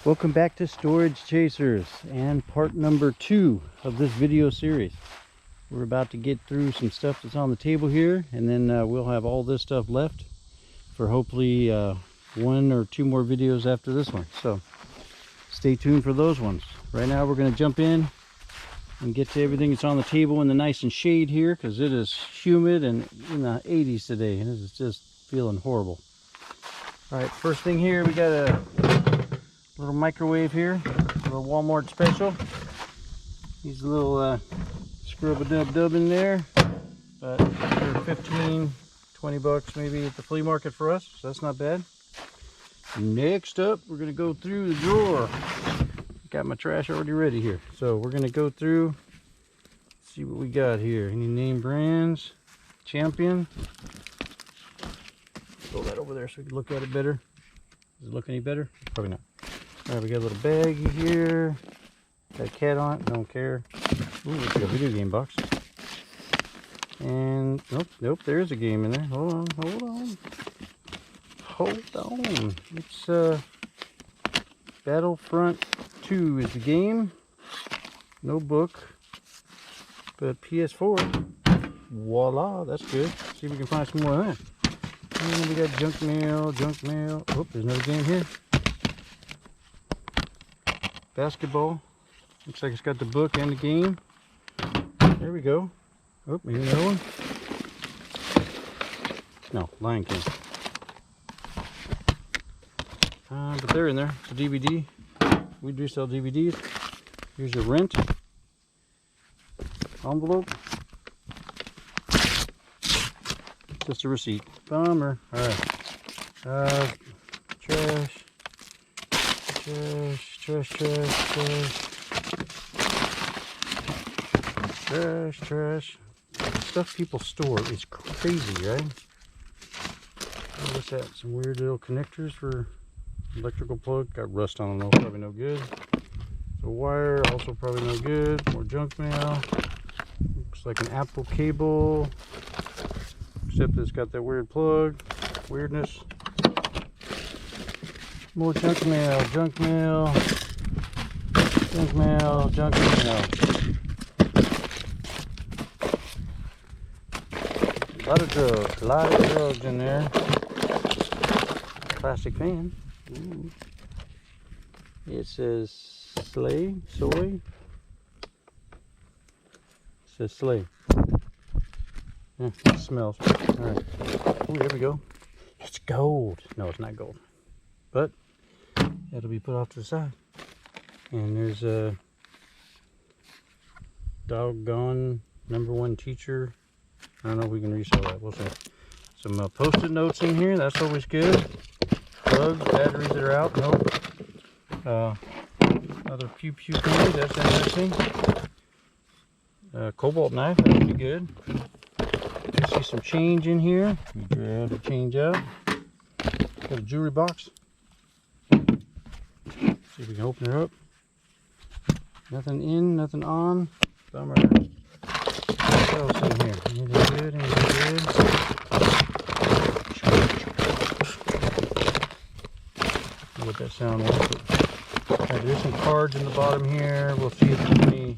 Welcome back to Storage Chasers and part number 2 of this video series. We're about to get through some stuff that's on the table here, and then we'll have all this stuff left for hopefully 1 or 2 more videos after this one. So stay tuned for those ones. Right now we're going to jump in and get to everything that's on the table in the nice and shade here, because it is humid and in the 80s today, and it is just feeling horrible. All right, first thing here, we got a little microwave here, a little Walmart special. Use a little scrub-a-dub-dub in there, but for 15, 20 bucks maybe at the flea market for us, so that's not bad. Next up, we're gonna go through the drawer. Got my trash already ready here, so we're gonna go through, see what we got here. Any name brands? Champion. Throw that over there so we can look at it better. Does it look any better? Probably not. Alright, we got a little baggie here. Got a cat on it, don't care. Ooh, it's a video game box. And nope, there is a game in there. Hold on. It's Battlefront 2 is the game. No book, but PS4. Voila, that's good. See if we can find some more of that. And we got junk mail. Oh, there's another game here. Basketball. Looks like it's got the book and the game. There we go. Oh, here's another one. No, Lion King. But they're in there. It's a DVD. We do sell DVDs. Here's your rent envelope. Just a receipt. Bummer. Alright. Trash. Stuff people store is crazy, right? Oh, what's that? Some weird little connectors for electrical plug. Got rust on them, probably no good. The wire, also probably no good. More junk mail. Looks like an Apple cable, except it's got that weird plug. Weirdness. More junk mail. A lot of drugs in there. Plastic fan. Ooh. It says soy. It says Slay. Yeah, it smells. Alright. Oh, there we go. It's gold. No, it's not gold. But it'll be put off to the side. And there's a doggone #1 teacher. I don't know if we can resell that. We'll see. Some post-it notes in here. That's always good. Plugs, batteries that are out. Nope. Another pew candy. That's interesting. Cobalt knife. That would be good. I see some change in here. We grab the change out. Got a jewelry box. See if we can open her up. Nothing in, nothing on. Bummer. What else in here? Anything good? What that sound was. Right, there's some cards in the bottom here. We'll see if there's any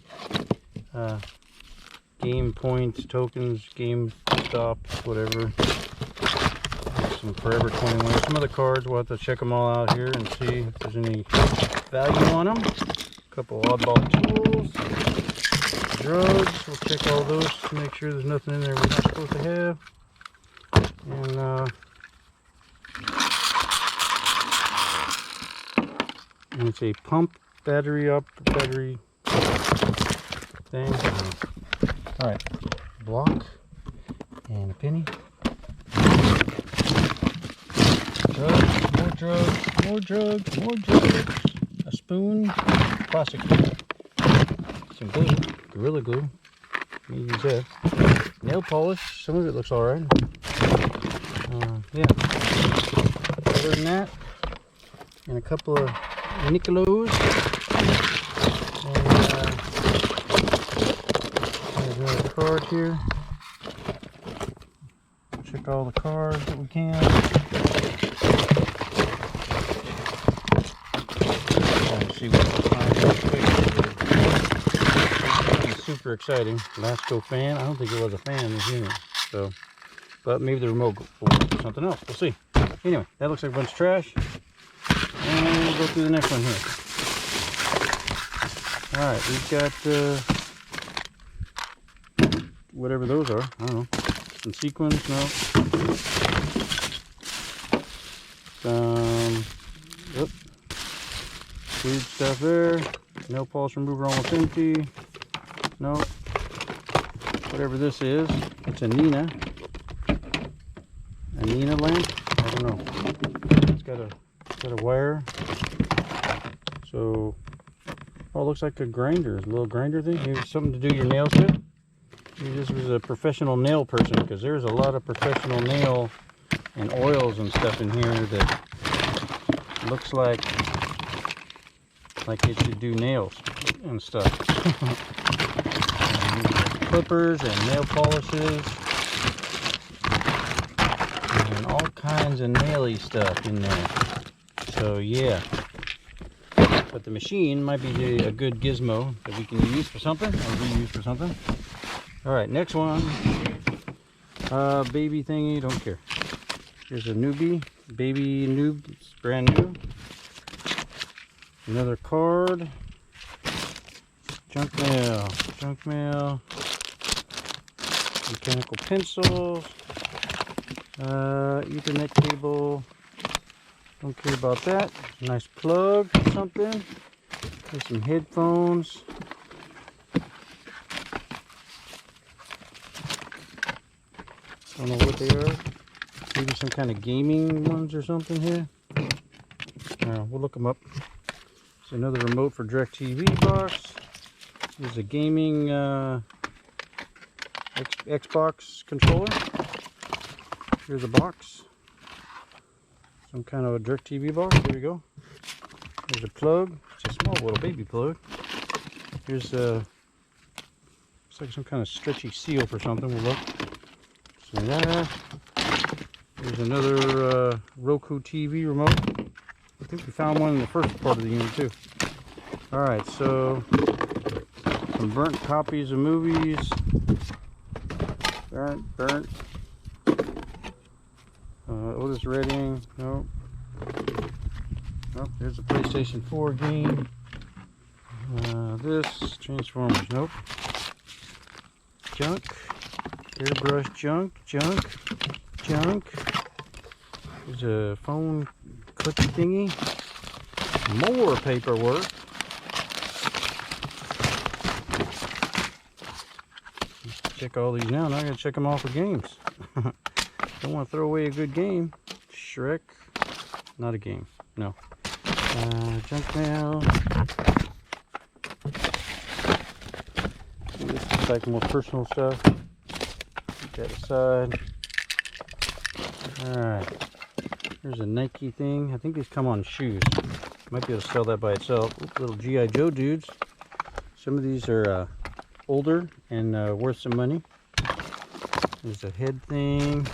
game points, tokens, game stop, whatever. Some Forever 21. Some other cards. We'll have to check them all out here and see if there's any value on them. A couple oddball tools. Drugs. We'll check all those to make sure there's nothing in there we're not supposed to have. And it's a pump battery thing. Alright, block and a penny. More drugs. A spoon, plastic spoon. Some glue, Gorilla Glue. You use that. Nail polish, some of it looks alright. Yeah. Other than that, and a couple of Nicolos. There's another card here. Check all the cards that we can. super exciting. Lasco fan. I don't think it was a fan in this unit. So, but maybe the remote will work for something else. We'll see. Anyway, that looks like a bunch of trash. And we'll go through the next one here. Alright, we've got whatever those are. I don't know. Some sequins, no. Some food stuff there. Nail polish remover almost empty. Nope. Whatever this is, it's a Nina lamp. I don't know. It's got a wire. So, oh, it looks like a grinder, a little grinder thing. Maybe something to do your nails with. Maybe this was a professional nail person, because there's a lot of professional nail and oils and stuff in here that looks like it should do nails and stuff. Clippers and nail polishes and all kinds of naily stuff in there. So yeah, but the machine might be a good gizmo that we can use for something or reuse for something. All right, next one. Baby thingy, don't care. Here's a newbie, baby noob, it's brand new. Another card. Junk mail, mechanical pencils, Ethernet cable, don't care about that. Nice plug or something. There's some headphones. Don't know what they are. Maybe some kind of gaming ones or something here. We'll look them up. There's another remote for DirecTV box. There's a gaming Xbox controller. Here's a box. Some kind of a DirecTV box. There we go. There's a plug. It's a small little baby plug. Here's looks like some kind of stretchy seal for something. We'll look. So that. There's another Roku TV remote. I think we found one in the first part of the unit too. Alright, so some burnt copies of movies. Burnt. Otis Redding. Nope. Nope. There's a PlayStation 4 game. This Transformers. Nope. Junk. Airbrush junk. There's a phone clippy thingy. More paperwork. Check all these now. Now I gotta check them all for games. Don't want to throw away a good game. Shrek. Not a game. No. Junk mail. This is like more personal stuff. Put that aside. Alright. There's a Nike thing. I think these come on shoes. Might be able to sell that by itself. Oops, little G.I. Joe dudes. Some of these are older and worth some money. There's a head thing.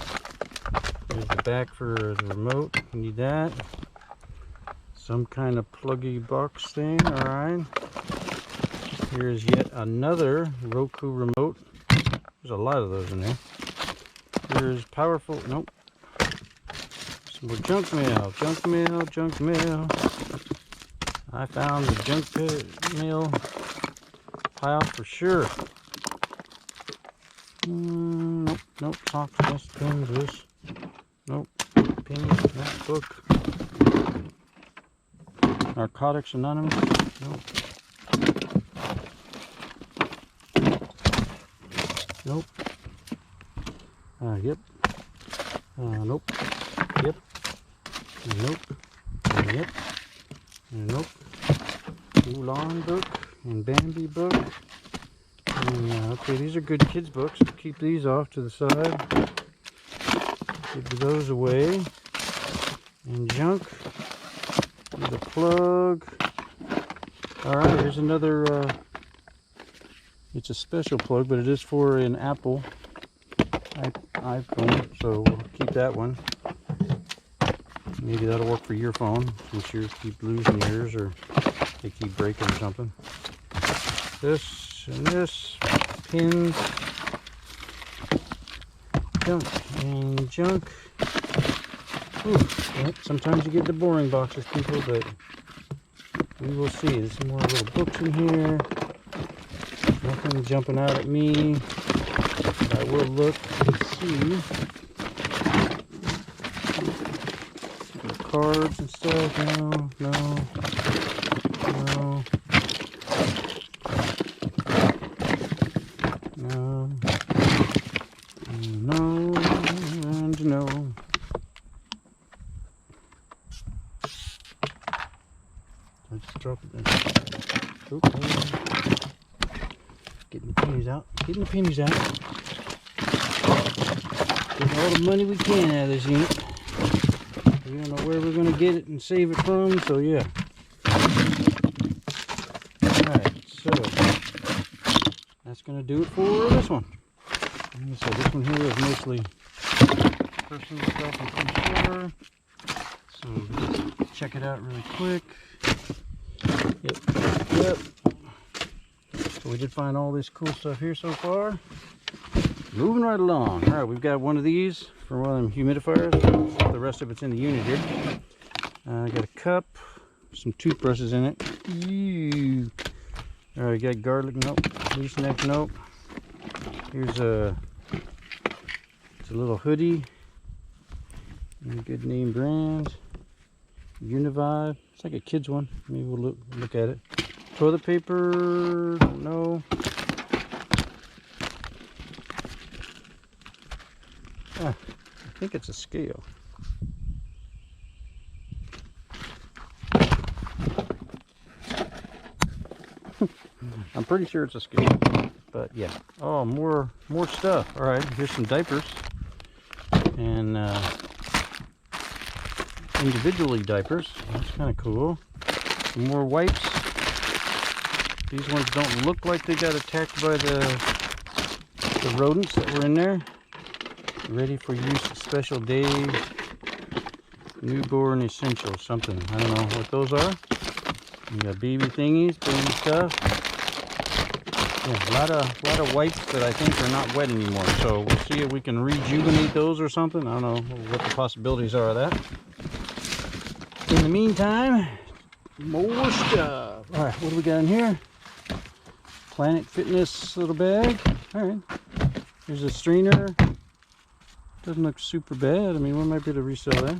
There's the back for the remote. You need that. Some kind of pluggy box thing. Alright. Here's yet another Roku remote. There's a lot of those in there. Here's powerful. Nope. Some more junk mail. Junk mail. I found the junk mail pile for sure. Nope. Socks, vest, pins, this. Nope. Pins, that book. Narcotics Anonymous. Nope. Nope. Yep. Nope. Yep. Nope. Yep. Nope. Mulan book and Bambi book. And, okay, these are good kids books. We'll keep these off to the side. Give those away. And junk. There's a plug. Alright, here's another, it's a special plug, but it is for an Apple iPhone, so we'll keep that one. Maybe that'll work for your phone, since yours keep losing yours, or they keep breaking or something. This and this. pins, junk and junk. Ooh, yep, sometimes you get the boring boxes, people, but we will see. There's some more little books in here. Nothing jumping out at me. But I will look and see. Some cards and stuff. No, no, no. No. No. And no. I just dropped it there. Okay. Getting the pennies out. Getting the pennies out. Getting all the money we can out of this unit. We don't know where we're going to get it and save it from, so yeah. Alright, so that's going to do it for this one. So this one here is mostly personal stuff, I'm pretty sure. So let's check it out really quick. Yep. So we did find all this cool stuff here so far. Moving right along. Alright, we've got one of these for one of them humidifiers. The rest of it's in the unit here. I got a cup, some toothbrushes in it. Ew. Alright, got garlic, nope. Leaf neck, nope. Here's it's a little hoodie. Good name brand. Univibe. It's like a kid's one. Maybe we'll look at it. Toilet paper, don't know. I think it's a scale. I'm pretty sure it's a scale, but yeah. Oh, more stuff. All right, here's some diapers and individually diapers. That's kind of cool. Some more wipes. These ones don't look like they got attacked by the rodents that were in there. Ready for use, special day, newborn essentials, something. I don't know what those are. You got baby thingies, baby stuff. Yeah, a lot of wipes that I think are not wet anymore. So we'll see if we can rejuvenate those or something. I don't know what the possibilities are of that. In the meantime, more stuff. All right, what do we got in here? Planet Fitness little bag. All right, here's a strainer. Doesn't look super bad. I mean, we might be able to resell that.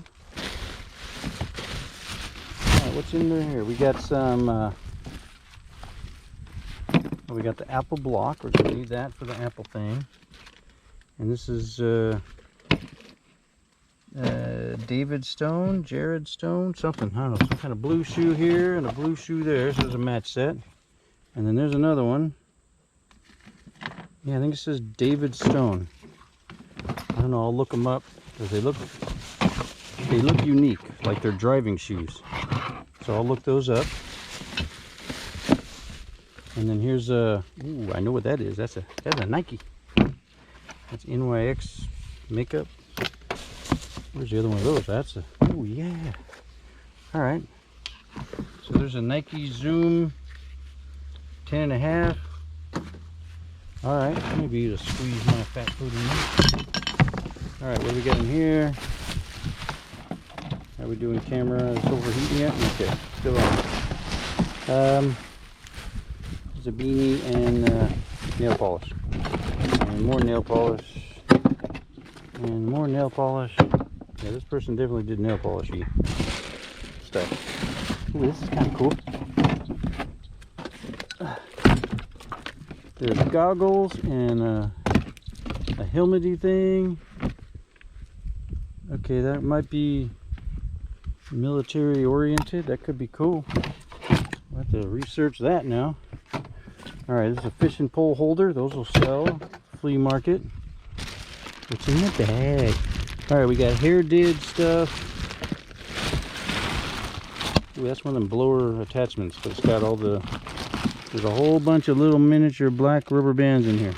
Alright, what's in there here? We got some, we got the apple block. We're going to need that for the apple thing. And this is David Stone, Jared Stone, something. I don't know, some kind of blue shoe here and a blue shoe there. So there's a match set. And then there's another one. Yeah, I think it says David Stone. I don't know, I'll look them up because they look unique, like they're driving shoes. So I'll look those up. And then here's a, ooh, I know what that is. That's a Nike. That's NYX makeup. Where's the other one of those? That's a, oh yeah. All right. So there's a Nike Zoom 10.5. All right, maybe you just squeeze my fat food in there. All right, what do we got in here? Are we doing camera? Is overheating yet? Okay, still on. There's a beanie and nail polish. And more nail polish. And more nail polish. Yeah, this person definitely did nail polishy stuff. Ooh, this is kind of cool. There's goggles and a helmety thing. Okay, that might be military oriented. That could be cool. I'll have to research that now. Alright, this is a fishing pole holder. Those will sell. Flea market. What's in the bag? Alright, we got hair did stuff. Ooh, that's one of them blower attachments, but it's got all the, there's a whole bunch of little miniature black rubber bands in here.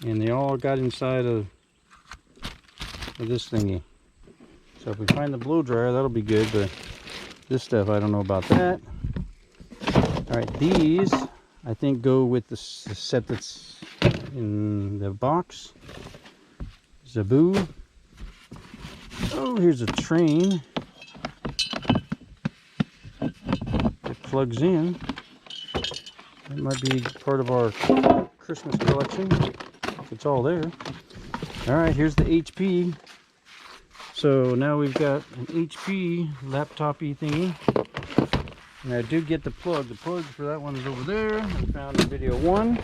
And they all got inside of this thingy. So if we find the blow dryer, that'll be good, but this stuff, I don't know about that. Alright, these, I think go with the set that's in the box. Zaboo. Oh, here's a train. It plugs in. That might be part of our Christmas collection, if it's all there. All right, here's the HP. So now we've got an HP laptop-y thingy. And I do get the plug. The plug for that one is over there. I found in video 1.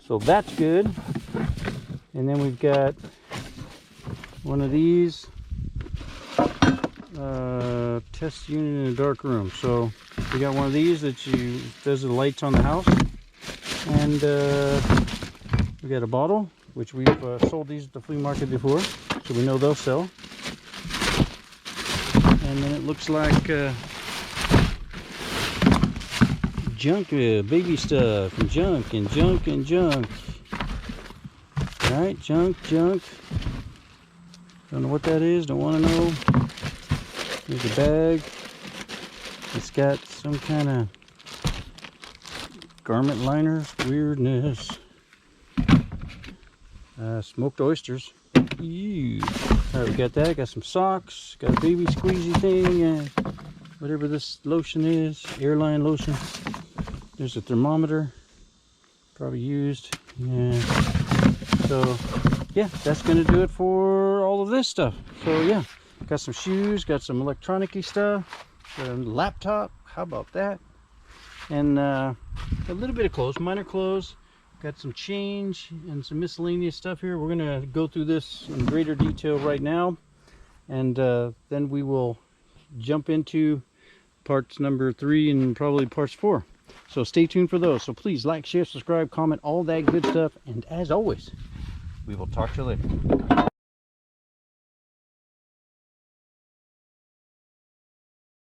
So that's good. And then we've got one of these test unit in a dark room. So we got one of these that does the lights on the house. And we got a bottle, which we've sold these at the flea market before. So we know they'll sell. And then it looks like junk, baby stuff, and junk, and junk, and junk. Alright, junk. Don't know what that is, don't want to know. Here's a bag. It's got some kind of garment liners, weirdness. Smoked oysters. Ew. Alright, we got that. Got some socks. Got a baby squeezy thing. And whatever this lotion is. Airline lotion. There's a thermometer. Probably used. Yeah. So, yeah, that's going to do it for all of this stuff. So, yeah. Got some shoes. Got some electronic-y stuff. Got a laptop. How about that? And a little bit of clothes. Minor clothes. Got some change and some miscellaneous stuff here. We're going to go through this in greater detail right now, and then we will jump into parts number 3 and probably parts 4. So stay tuned for those. So please like, share, subscribe, comment, all that good stuff. And as always, we will talk to you later.